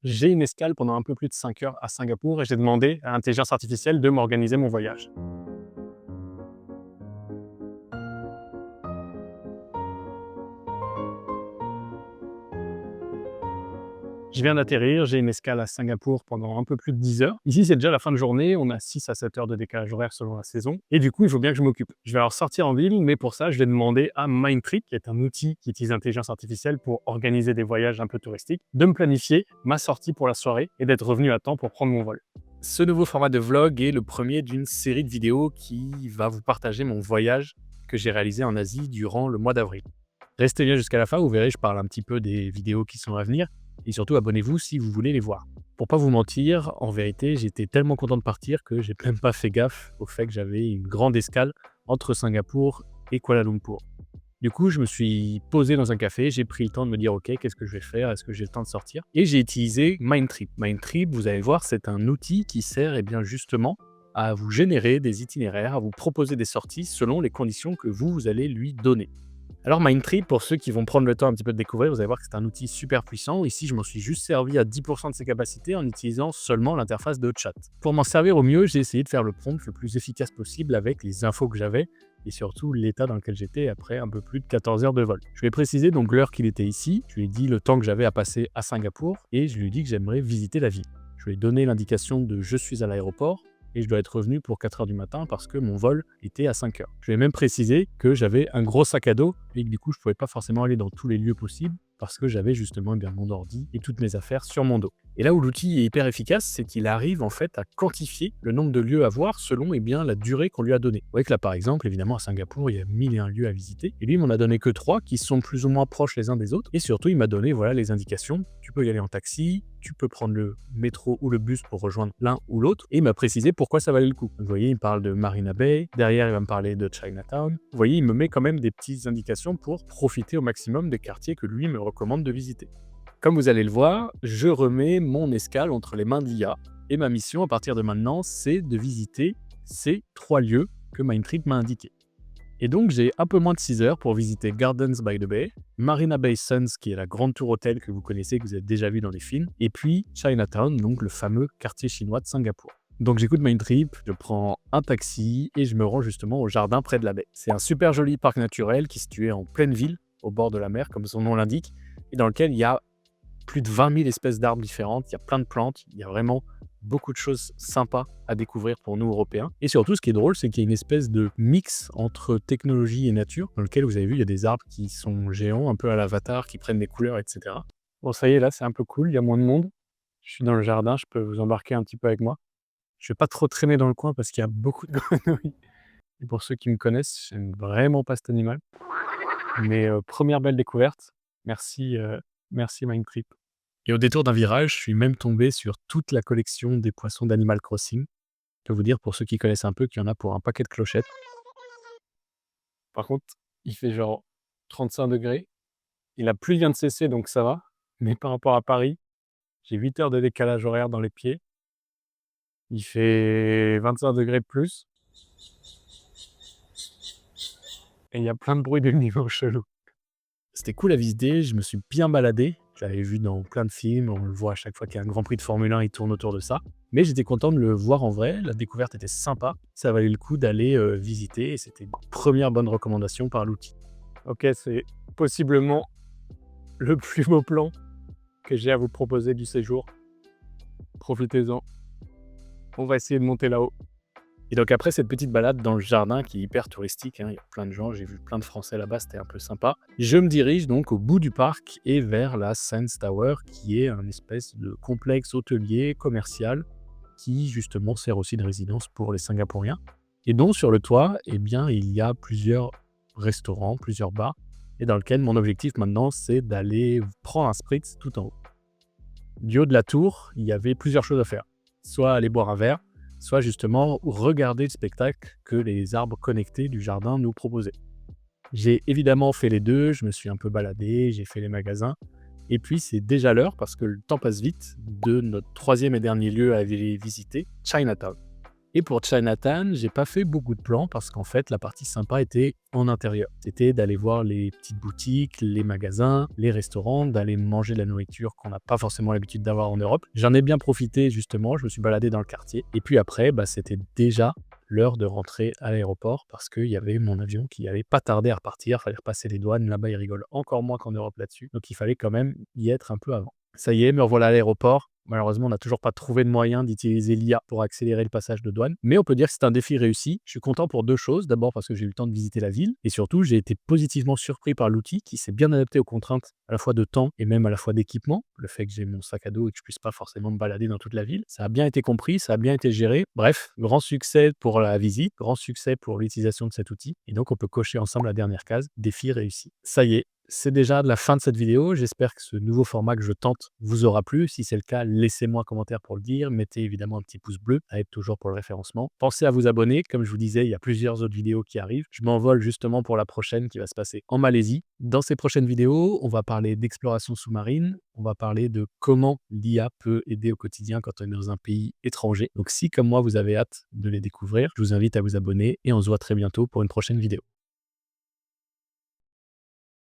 J'ai une escale pendant un peu plus de 5 heures à Singapour et j'ai demandé à l'intelligence artificielle de m'organiser mon voyage. Je viens d'atterrir, j'ai une escale à Singapour pendant un peu plus de 10 heures. Ici, c'est déjà la fin de journée, on a 6 à 7 heures de décalage horaire selon la saison. Et du coup, il faut bien que je m'occupe. Je vais alors sortir en ville, mais pour ça, je vais demander à Mindtrip, qui est un outil qui utilise l'intelligence artificielle pour organiser des voyages un peu touristiques, de me planifier ma sortie pour la soirée et d'être revenu à temps pour prendre mon vol. Ce nouveau format de vlog est le premier d'une série de vidéos qui va vous partager mon voyage que j'ai réalisé en Asie durant le mois d'avril. Restez bien jusqu'à la fin, vous verrez, je parle un petit peu des vidéos qui sont à venir. Et surtout, abonnez-vous si vous voulez les voir. Pour pas vous mentir, en vérité, j'étais tellement content de partir que j'ai même pas fait gaffe au fait que j'avais une grande escale entre Singapour et Kuala Lumpur. Du coup, je me suis posé dans un café, j'ai pris le temps de me dire « Ok, qu'est-ce que je vais faire? Est-ce que j'ai le temps de sortir ?» Et j'ai utilisé Mindtrip. Mindtrip, vous allez voir, c'est un outil qui sert justement à vous générer des itinéraires, à vous proposer des sorties selon les conditions que vous allez lui donner. Alors Mindtrip, pour ceux qui vont prendre le temps un petit peu de découvrir, vous allez voir que c'est un outil super puissant. Ici, je m'en suis juste servi à 10% de ses capacités en utilisant seulement l'interface de chat. Pour m'en servir au mieux, j'ai essayé de faire le prompt le plus efficace possible avec les infos que j'avais et surtout l'état dans lequel j'étais après un peu plus de 14 heures de vol. Je lui ai précisé donc l'heure qu'il était ici, je lui ai dit le temps que j'avais à passer à Singapour et je lui ai dit que j'aimerais visiter la ville. Je lui ai donné l'indication de je suis à l'aéroport et je dois être revenu pour 4 heures du matin parce que mon vol était à 5 heures. Je lui ai même précisé que j'avais un gros sac à dos et que du coup, je ne pouvais pas forcément aller dans tous les lieux possibles parce que j'avais justement mon ordi et toutes mes affaires sur mon dos. Et là où l'outil est hyper efficace, c'est qu'il arrive en fait à quantifier le nombre de lieux à voir selon la durée qu'on lui a donnée. Vous voyez que là, par exemple, évidemment, à Singapour, il y a 1001 lieux à visiter. Et lui, il m'en a donné que 3 qui sont plus ou moins proches les uns des autres. Et surtout, il m'a donné les indications. Tu peux y aller en taxi, tu peux prendre le métro ou le bus pour rejoindre l'un ou l'autre. Et il m'a précisé pourquoi ça valait le coup. Donc, vous voyez, il me parle de Marina Bay. Derrière, il va me parler de Chinatown. Vous voyez, il me met quand même des petites indications pour profiter au maximum des quartiers que lui me recommande de visiter. Comme vous allez le voir, je remets mon escale entre les mains d'IA et ma mission à partir de maintenant, c'est de visiter ces 3 lieux que Mindtrip m'a indiqués. Et donc, j'ai un peu moins de 6 heures pour visiter Gardens by the Bay, Marina Bay Sands, qui est la grande tour hôtel que vous connaissez, que vous avez déjà vu dans les films, et puis Chinatown, donc le fameux quartier chinois de Singapour. Donc j'écoute Mindtrip, je prends un taxi et je me rends justement au jardin près de la baie. C'est un super joli parc naturel qui est situé en pleine ville, au bord de la mer, comme son nom l'indique, et dans lequel il y a plus de 20 000 espèces d'arbres différentes, il y a plein de plantes, il y a vraiment beaucoup de choses sympas à découvrir pour nous Européens. Et surtout, ce qui est drôle, c'est qu'il y a une espèce de mix entre technologie et nature, dans lequel vous avez vu, il y a des arbres qui sont géants, un peu à l'Avatar, qui prennent des couleurs, etc. Bon, ça y est, là, c'est un peu cool, il y a moins de monde. Je suis dans le jardin, je peux vous embarquer un petit peu avec moi. Je vais pas trop traîner dans le coin parce qu'il y a beaucoup de grenouilles. Et pour ceux qui me connaissent, j'aime vraiment pas cet animal. Mais première belle découverte. Merci, merci Mindtrip. Et au détour d'un virage, je suis même tombé sur toute la collection des poissons d'Animal Crossing. Je peux vous dire, pour ceux qui connaissent un peu, qu'il y en a pour un paquet de clochettes. Par contre, il fait genre 35 degrés. Il a plus vient de cesser, donc ça va. Mais par rapport à Paris, j'ai 8 heures de décalage horaire dans les pieds. Il fait 25 degrés de plus. Et il y a plein de bruits de niveau chelou. C'était cool à visiter, je me suis bien baladé. Je l'avais vu dans plein de films, on le voit à chaque fois qu'il y a un Grand Prix de Formule 1, il tourne autour de ça. Mais j'étais content de le voir en vrai, la découverte était sympa, ça valait le coup d'aller visiter et c'était une première bonne recommandation par l'outil. Ok, c'est possiblement le plus beau plan que j'ai à vous proposer du séjour. Profitez-en. On va essayer de monter là-haut. Et donc après cette petite balade dans le jardin qui est hyper touristique, il y a plein de gens, j'ai vu plein de Français là-bas, c'était un peu sympa. Je me dirige donc au bout du parc et vers la Sands Tower, qui est un espèce de complexe hôtelier commercial qui justement sert aussi de résidence pour les Singapouriens. Et donc sur le toit, il y a plusieurs restaurants, plusieurs bars, et dans lequel mon objectif maintenant, c'est d'aller prendre un spritz tout en haut. Du haut de la tour, il y avait plusieurs choses à faire. Soit aller boire un verre, soit justement regarder le spectacle que les arbres connectés du jardin nous proposaient. J'ai évidemment fait les deux, je me suis un peu baladé, j'ai fait les magasins, et puis c'est déjà l'heure, parce que le temps passe vite, de notre 3e et dernier lieu à aller visiter, Chinatown. Et pour Chinatown, j'ai pas fait beaucoup de plans parce qu'en fait, la partie sympa était en intérieur. C'était d'aller voir les petites boutiques, les magasins, les restaurants, d'aller manger de la nourriture qu'on n'a pas forcément l'habitude d'avoir en Europe. J'en ai bien profité justement, je me suis baladé dans le quartier. Et puis après, c'était déjà l'heure de rentrer à l'aéroport parce qu'il y avait mon avion qui allait pas tarder à repartir. Fallait repasser les douanes. Là-bas, ils rigolent encore moins qu'en Europe là-dessus. Donc il fallait quand même y être un peu avant. Ça y est, me revoilà à l'aéroport. Malheureusement, on n'a toujours pas trouvé de moyen d'utiliser l'IA pour accélérer le passage de douane. Mais on peut dire que c'est un défi réussi. Je suis content pour 2 choses. D'abord parce que j'ai eu le temps de visiter la ville. Et surtout, j'ai été positivement surpris par l'outil qui s'est bien adapté aux contraintes à la fois de temps et même à la fois d'équipement. Le fait que j'ai mon sac à dos et que je puisse pas forcément me balader dans toute la ville. Ça a bien été compris, ça a bien été géré. Bref, grand succès pour la visite, grand succès pour l'utilisation de cet outil. Et donc, on peut cocher ensemble la dernière case, défi réussi. Ça y est, c'est déjà la fin de cette vidéo. J'espère que ce nouveau format que je tente vous aura plu. Si c'est le cas, laissez-moi un commentaire pour le dire. Mettez évidemment un petit pouce bleu, ça aide toujours pour le référencement. Pensez à vous abonner. Comme je vous disais, il y a plusieurs autres vidéos qui arrivent. Je m'envole justement pour la prochaine qui va se passer en Malaisie. Dans ces prochaines vidéos, on va parler d'exploration sous-marine. On va parler de comment l'IA peut aider au quotidien quand on est dans un pays étranger. Donc si, comme moi, vous avez hâte de les découvrir, je vous invite à vous abonner et on se voit très bientôt pour une prochaine vidéo.